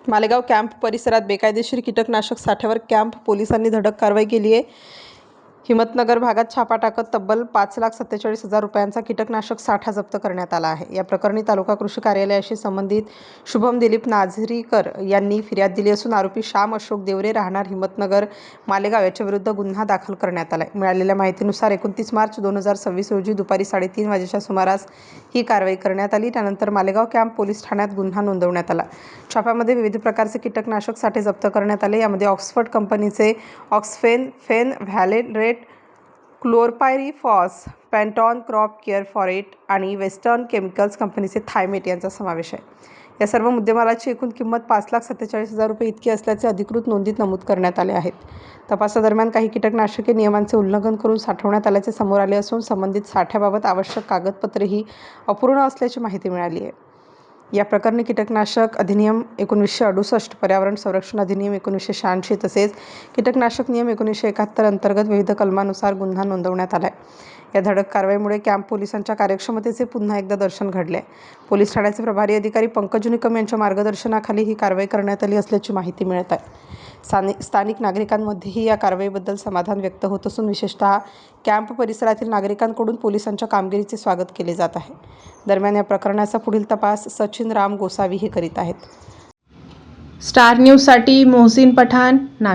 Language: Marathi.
मालेगाव कॅम्प परिसरात बेकायदेशीर कीटकनाशक साठ्यावर कॅम्प पोलिसांनी धडक कारवाई केली आहे. हिम्मतनगर भागात छापा टाकत तब्बल 5,47,000 रुपयांचा कीटकनाशक साठा जप्त करण्यात आला आहे. या प्रकरणी तालुका कृषी कार्यालयाशी संबंधित शुभम दिलीप नाझरीकर यांनी फिर्याद दिली असून आरोपी श्याम अशोक देवरे राहणार हिम्मतनगर मालेगाव याच्या विरुद्ध गुन्हा दाखल करण्यात आला आहे. मिळालेल्या माहितीनुसार 29 मार्च 2026 रोजी दुपारी 3:30 वाजेच्या सुमारास ही कारवाई करण्यात आली. त्यानंतर मालेगाव कॅम्प पोलीस ठाण्यात गुन्हा नोंदवण्यात आला. छाप्यामध्ये विविध प्रकारचे कीटकनाशक साठे जप्त करण्यात आले. यामध्ये ऑक्सफर्ड कंपनीचे ऑक्सफेन, फेन व्हॅलेरेट, क्लोरपायरिफॉस, पेंटॉन क्रॉप केअर फॉरेट आणि वेस्टर्न केमिकल्स कंपनीचे थायमेट यांचा समावेश आहे. या सर्व मुद्देमालाची एकूण किंमत 5,47,000 रुपये इतकी असल्याचे अधिकृत नोंदीत नमूद करण्यात आले आहेत. तपासादरम्यान काही कीटकनाशके नियमांचे उल्लंघन करून साठवण्यात आल्याचे समोर आले असून संबंधित साठ्याबाबत आवश्यक कागदपत्रेही अपूर्ण असल्याची माहिती मिळाली आहे. या प्रकरणी कीटकनाशक अधिनियम 1968, पर्यावरण संरक्षण अधिनियम 1986 तसेच कीटकनाशक नियम 1971 अंतर्गत विविध कलमानुसार गुन्हा नोंदवण्यात आला आहे. या धडक कारवाईमुळे कॅम्प पोलिसांच्या कार्यक्षमतेचे पुन्हा एकदा दर्शन घडले आहे. पोलीस ठाण्याचे प्रभारी अधिकारी पंकज निकम यांच्या मार्गदर्शनाखाली ही कारवाई करण्यात आली असल्याची माहिती मिळत आहे. स्थानिक नागरिकांमध्येही या कारवाईबद्दल समाधान व्यक्त होत असून विशेषतः कॅम्प परिसरातील नागरिकांकडून पोलिसांच्या कामगिरीचे स्वागत केले जात आहे. दरम्यान या प्रकरणाचा पुढील तपास सचिन राम गोसावी हे करीत आहेत. स्टार न्यूजसाठी मोहसिन पठाण, नाशिक.